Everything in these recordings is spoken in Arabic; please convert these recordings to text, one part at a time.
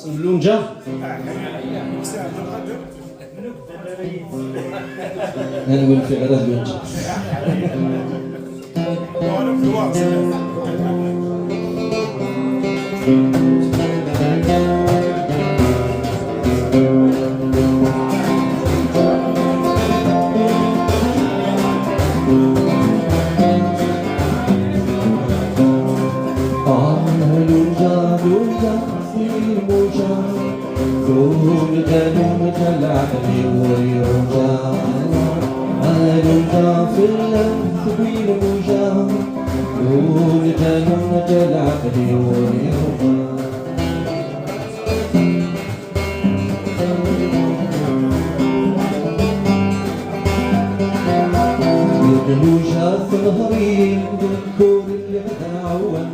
اللونجة. أنا نقول في غير اللونجة. لونجة العقل ويرجع لونجة في الثويل موجة لونجة العقل ويرجع لونجة في الهرين بالكور اللي متعود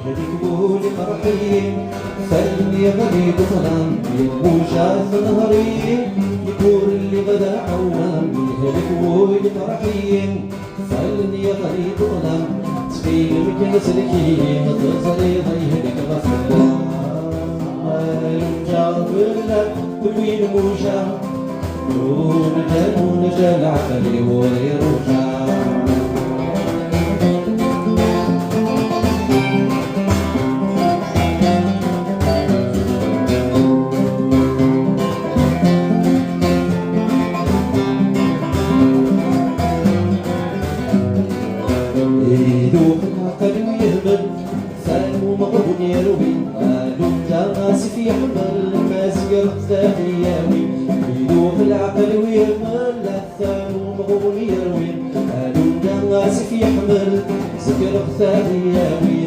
يهديكوا لفرحين سلم يا غريب ظلام يبوشا في الهرين يكور اللي غدا عوام يهلكوا لفرحين سلم يا غريب ظلام تفيل مكان سلكي متصلي ضيهلك غسلام لونجا ولا تكوين موشا لونجا العقل ويرجع في حمل مازق رقصة ياوي يدوخ العقل ويهمل الثان ومغول يروي لونجا غاسف يحمل زك رقصة ياوي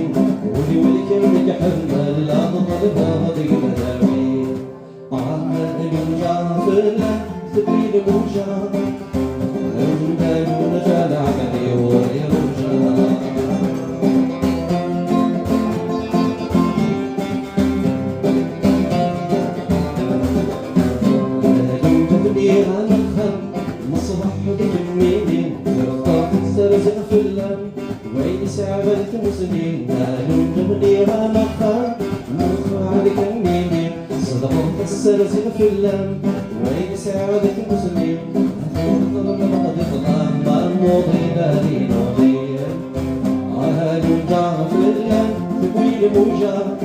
ولي والكلب يحمل لا تطلب غضي مداوي لونجا فلا تبين موجا لونجا العقل ويرجع وين سعبت مسلمين قالوا جبني غلقا نخ عليك منين صدقوا السرزين في اللم وين سعبت مسلمين ظلم قد ظلم ما الماضي نادي ناضي قالوا جاء في اللم تقوي موجا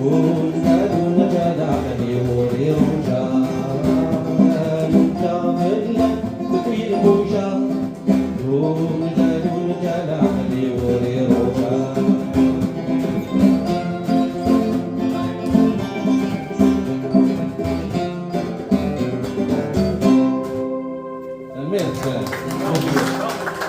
ونادوا نجا عقلي ويرجع قالوا جاء في اللم تقوي موجا Amém.